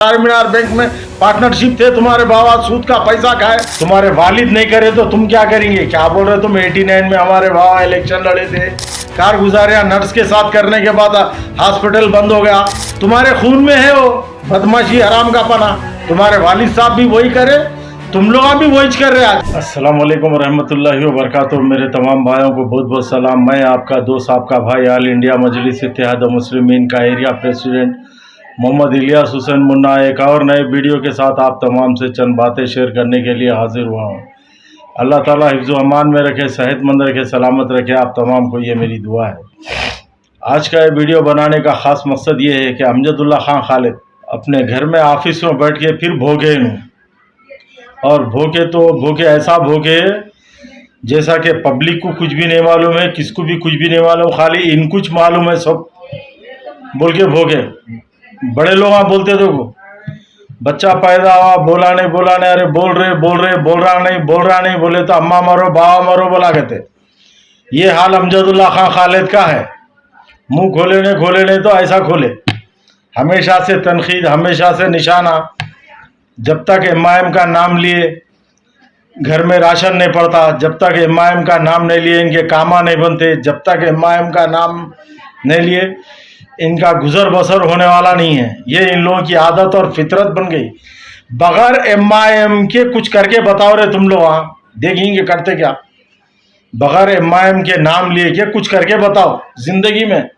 मीनार bank में partnership थे, तुम्हारे बाबा सूद का पैसा खाए, तुम्हारे वालिद नहीं करे तो तुम क्या करेंगे? क्या बोल रहे तुम? 89 में हमारे बाबा इलेक्शन लड़े थे, कारगुजारियां नर्स के साथ करने के बाद हॉस्पिटल बंद हो गया। तुम्हारे खून में है वो बदमाशी, हराम का पना। तुम्हारे वालिद साहब भी वही करे, तुम लोग भी वही कर रहे हैं। अस्सलाम वालेकुम रहमतुल्लाहि व बरकातुहू। मेरे तमाम भाइयों को बहुत बहुत सलाम। मैं आपका दोस्त, आपका भाई, ऑल इंडिया मजलिस इत्तेहाद मुस्लिमीन का एरिया प्रेसिडेंट मोहम्मद इलियास हुसैन मुन्ना एक और नए वीडियो के साथ आप तमाम से चंद बातें शेयर करने के लिए हाजिर हुआ हूँ। अल्लाह ताला हिफ्ज़ अमान में रखे, सेहतमंद रखे, सलामत रखे। आप तमाम को ये मेरी दुआ है। आज का ये वीडियो बनाने का ख़ास मकसद ये है कि अमजदुल्ला खान खालिद अपने घर में ऑफिस में बैठ के फिर भोगे हूँ, और भोगे तो भोगे ऐसा भोगे जैसा कि पब्लिक को कुछ भी नहीं मालूम है, किसको भी कुछ भी नहीं मालूम, खाली इन कुछ मालूम है सब बोल के भोगे। बड़े लोग बोलते थे को बच्चा पैदा हुआ, बोला नहीं, अरे बोल रहा नहीं बोले तो अम्मा मरो बाबा मरो बोला कहते। ये हाल अमजदुल्ला खान खालिद का है। मुंह खोले नहीं तो ऐसा खोले, हमेशा से तनकीद, हमेशा से निशाना। जब तक एमआईएम का नाम लिए घर में राशन नहीं पड़ता, जब तक एमआईएम का नाम नहीं लिए इनके कामा नहीं बनते, जब तक एमआईएम का नाम नहीं लिए इनका गुजर बसर होने वाला नहीं है। ये इन लोगों की आदत और फितरत बन गई। बगैर एमआईएम के कुछ करके बताओ रे तुम लोग, वहाँ देखेंगे करते क्या। बगैर एमआईएम के नाम लिए के कुछ करके बताओ जिंदगी में,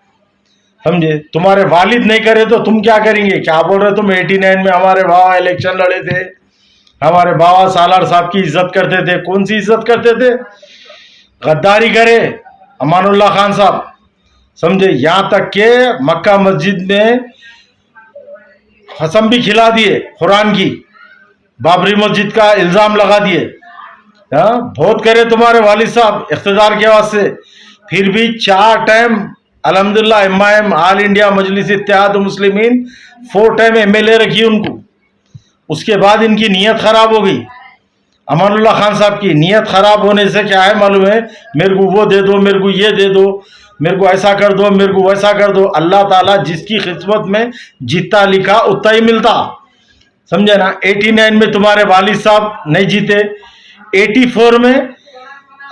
समझे। तुम्हारे वालिद नहीं करे तो तुम क्या करेंगे? क्या बोल रहे तुम? 89 में हमारे बाबा इलेक्शन लड़े थे, हमारे बाबा सालार साहब की इज्जत करते थे। कौन सी इज्जत करते थे? गद्दारी करे अमानुल्लाह खान साहब, समझे। यहाँ तक के मक्का मस्जिद में कसम भी खिला दिए कुरान की, बाबरी मस्जिद का इल्ज़ाम लगा दिए। बहुत करे तुम्हारे वालिद साहब इख्तिदार के वास्ते, फिर भी 4 टाइम अल्हम्दुलिल्लाह एमआईएम ऑल इंडिया मजलिस इत्तेहाद मुस्लिमीन 4 टाइम एमएलए रखी उनको। उसके बाद इनकी नीयत खराब हो गई। अमानुल्लाह खान साहब की नीयत खराब होने से क्या है मालूम है? मेरे को वो दे दो, मेरे को ये दे दो, मेरे को ऐसा कर दो, मेरे को वैसा कर दो। अल्लाह ताला जिसकी किस्मत में जितना लिखा उतना ही मिलता, समझे ना। 89 में तुम्हारे वालिद साहब नहीं जीते, 84 में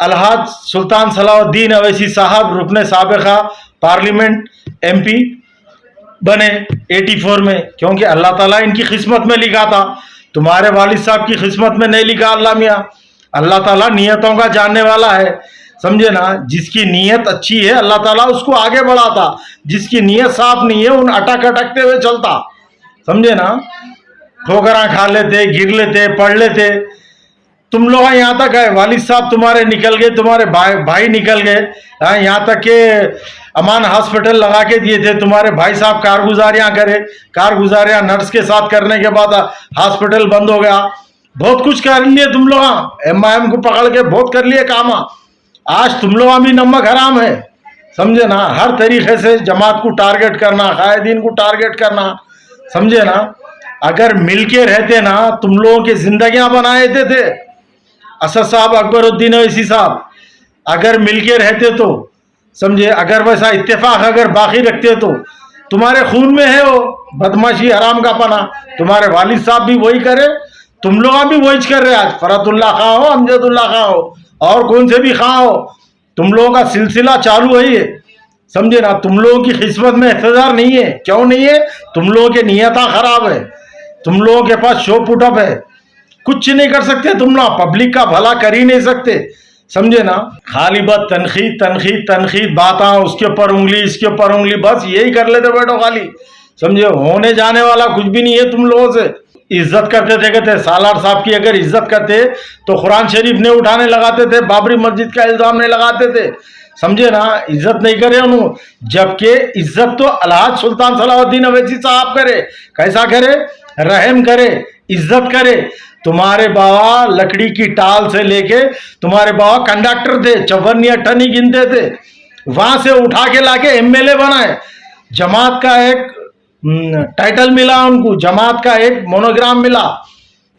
अलहाज सुल्तान सलाउद्दीन अवैसी साहब रुकने साबिका पार्लियामेंट एमपी बने 84 में, क्योंकि अल्लाह ताला इनकी किस्मत में लिखा था। तुम्हारे वालिद साहब की किस्मत में नहीं लिखा अल्लाह मियाँ। अल्लाह ताला नियतों का जानने वाला है, समझे ना। जिसकी नीयत अच्छी है अल्लाह ताला उसको आगे बढ़ाता, जिसकी नीयत साफ नहीं है उन अटकते हुए चलता, समझे ना। ठोकरा खा लेते, गिर लेते, पढ़ लेते। तुम लोग यहाँ तक है, वालिद साहब तुम्हारे निकल गए, तुम्हारे भाई निकल गए। यहाँ तक के अमान हॉस्पिटल लगा के दिए थे, तुम्हारे भाई साहब कारगुजारियां करे, कारगुजारियां नर्स के साथ करने के बाद हॉस्पिटल बंद हो गया। बहुत कुछ कर लिए तुम लोग, एमआईएम को पकड़ के बहुत कर लिए काम। आज तुम लोग भी नमक हराम है, समझे ना। हर तरीके से जमात को टारगेट करना, कायदीन को टारगेट करना, समझे ना। अगर मिलके रहते ना तुम लोगों की जिंदगियां बनाए थे असद साहब, अकबरुद्दीन ओवैसी साहब, अगर मिलके रहते तो, समझे। अगर वैसा इत्तेफाक अगर बाकी रखते तो, तुम्हारे खून में है वो बदमाशी, हराम का पना। तुम्हारे वालिद साहब भी वही करे, तुम लोग भी वही कर रहे। आज फरतुल्ला खां हो, अमजदुल्ला खां हो, और कौन से भी खां हो, तुम लोगों का सिलसिला चालू है ये, समझे ना। तुम लोगों की किस्मत में इख्तिदार नहीं है। क्यों नहीं है? तुम लोगों की नीयता खराब है, तुम लोगों के पास शो पुटअप है, कुछ नहीं कर सकते तुम लोग, पब्लिक का भला कर ही नहीं सकते, समझे ना। खाली बस तनखीद बात, उसके ऊपर उंगली, इसके ऊपर उंगली, बस यही कर लेते बैठो खाली, समझे। होने जाने वाला कुछ भी नहीं है तुम लोगों से। इज्जत करते थे, कहते सालार साहब की अगर इज्जत करते तो कुरान शरीफ नहीं उठाने लगाते थे, बाबरी मस्जिद का इल्जाम नहीं लगाते थे, समझे ना। इज्जत नहीं करे उन्होंने, जबकि इज्जत तो अलहाज सुल्तान सलाउद्दीन अवैसी साहब करे। कैसा करे? रहम करे, इज्जत करे। तुम्हारे बाबा लकड़ी की टाल से लेके, तुम्हारे बाबा कंडक्टर थे, 54 टन ही गिनते थे, वहां से उठा के लाके एमएलए बनाए। जमात का एक टाइटल मिला उनको, जमात का एक मोनोग्राम मिला,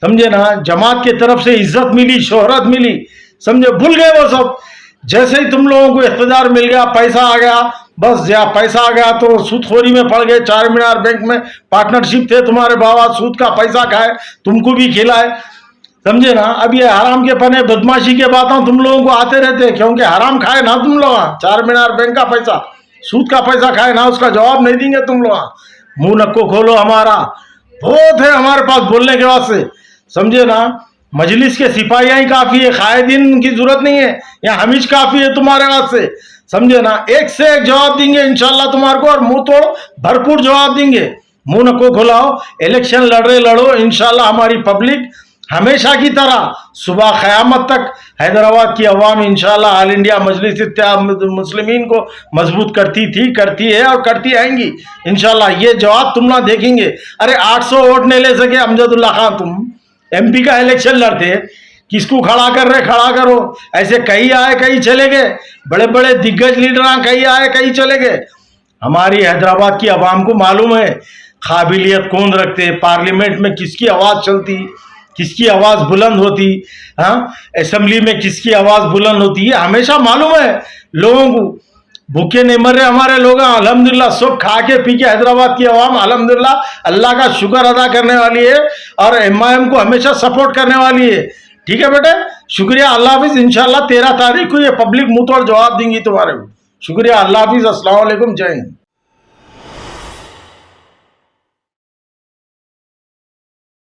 समझे ना। जमात की तरफ से इज्जत मिली, शोहरत मिली, समझे। भूल गए वो सब। जैसे ही तुम लोगों को इख्तिदार मिल गया, पैसा आ गया, बस या पैसा आ गया तो सूदखोरी में पड़ गए, चार मीनार बैंक में पार्टनरशिप थे तुम्हारे बाबा, सूद का पैसा खाए, तुमको भी खिलाए, समझे ना। अब ये हराम के पने बदमाशी के बातें तुम लोगों को आते रहते हैं, क्योंकि हराम खाए ना तुम लोग, चार मीनार बैंक का पैसा, सूद का पैसा खाए ना, उसका जवाब नहीं देंगे तुम लोग। मुंह नक्को खोलो, हमारा बहुत है हमारे पास बोलने के वास्ते, समझे ना। मजलिस के सिपाहियां ही काफी है, कायदीन की जरूरत नहीं है, यहाँ हमीज काफी है तुम्हारे वास्ते, समझे ना। एक से एक जवाब देंगे इंशाल्लाह तुम्हारे को, और मुंह तोड़ भरपूर जवाब देंगे। मुंह नको खुलाओ, इलेक्शन लड़ रहे लड़ो, इंशाल्लाह हमारी पब्लिक हमेशा की तरह सुबह क़यामत तक हैदराबाद की अवाम इंशाल्लाह ऑल इंडिया मजलिस इत्तेहाद मुस्लिमीन को मजबूत करती थी, करती है और करती आएंगी इंशाल्लाह। ये जवाब तुम ना देखेंगे। अरे 800 वोट नहीं ले सके अमजदुल्ला खान, तुम MP का इलेक्शन लड़ते, किसको खड़ा कर रहे, खड़ा करो। ऐसे कई आए कई चले गए, बड़े बड़े दिग्गज लीडर कई आए कई चले गए। हमारी हैदराबाद की आवाम को मालूम है काबिलियत कौन रखते, पार्लियामेंट में किसकी आवाज़ चलती, किसकी आवाज़ बुलंद होती, हाँ, असेंबली में किसकी आवाज़ बुलंद होती है, हमेशा मालूम है लोगों को। भूखे नहीं मर रहे हमारे लोग, अल्हम्दुलिल्लाह सब खा के पी के हैदराबाद की आवाम अल्हम्दुलिल्लाह अल्लाह का शुक्र अदा करने वाली है, और MIM को हमेशा सपोर्ट करने वाली है। ठीक है बेटे, शुक्रिया, अल्लाह हाफिज। इंशाल्लाह 13 तारीख को ये पब्लिक मुंह तोड़ जवाब देंगी तुम्हारे को। शुक्रिया, अल्लाह हाफिज, अस्सलाम वालेकुम, जय हिंद।